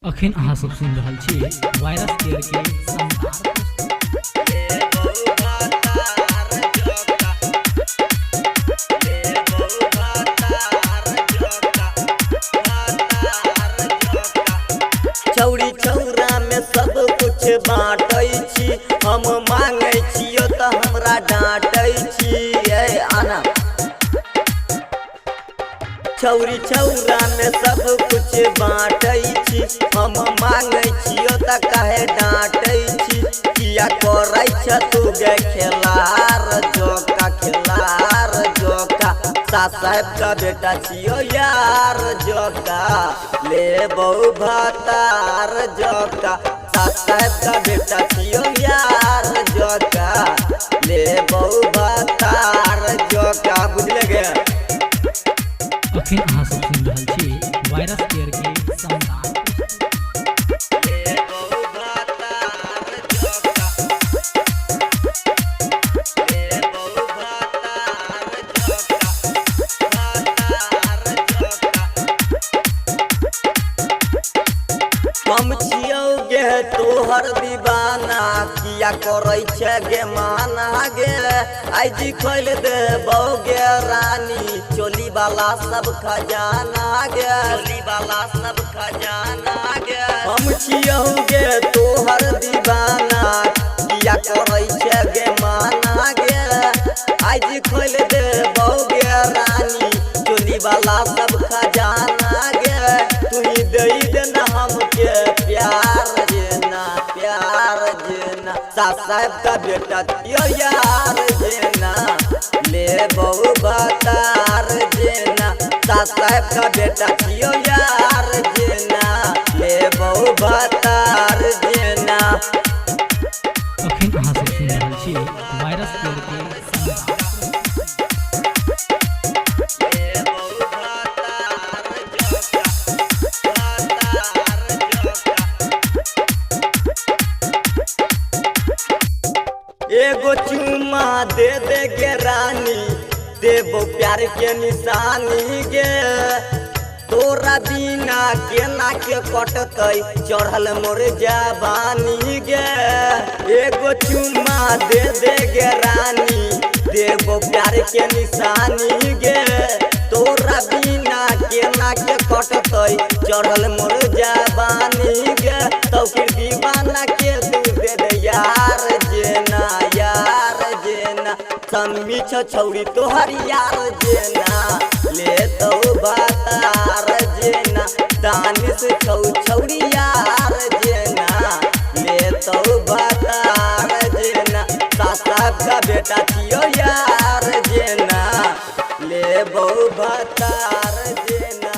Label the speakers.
Speaker 1: अखन अहाँ सब सुन रहल छी वायरस केयर के संसार।
Speaker 2: चौड़ी चौरा में सब कुछ बाँटै छी, हम मांगे छियो त हमरा डांटै छी। आना चौड़ी चौरा में सब कुछ बाँटै छी, हम मांगे छियो त काहे डांटै छी। किया करै छ तू गे खेलार जोका, खेलार जोका, साहब का बेटा छियो यार जोका, ले बहु भातार जोका, साहब का बेटा छियो यार जोका, ले बहु भातार जोका। बुझले गे।
Speaker 1: अखन अहाँ सब सुन रहल छी वायरस केयर के संसार।
Speaker 2: हम छियौ गे तोहर दीवाना, किया करै छै गे माना गे। आज खोल देबौ गे रानी चोली वाला सब खजाना गे, चोली वाला सब खजाना गे। हम छियौ गे तोहर दीवाना, किया करै छै गे माना गे। आज खोल देबौ गे रानी चोली वाला सब खजाना गे। तू ही दे देना हमके प्यार जेना, प्यार जेना, साहब का बेटा यो यार जेना, ले बहु बतार जेना, साहब का बेटा यो यार जेना, ले बहु बतार जेना।
Speaker 1: अखन अहाँ सब सुन रहल छी वायरस केयर के संसार।
Speaker 2: एगो चुम्मा दे दे गे रानी, देबो प्यार के निशानी गे। तोरा बिना केना के कटतै चढ़ल मोर जवानी गे। एगो चुम्मा दे दे गे रानी, देबो प्यार के निशानी गे। तोरा बिना केना के कटतै चढ़ल मोर जवानी गे। तो फिर दीवाना के तू दे दे यार जेना, यार जेना, सम्मी छौड़ी तोहर यार जेना, ले तो बतार जेना, दानिश छौड़ी यार जेना, ले तो बतार जेना, साहब का बेटा छियो यार जेना, ले बहु बतार जेना।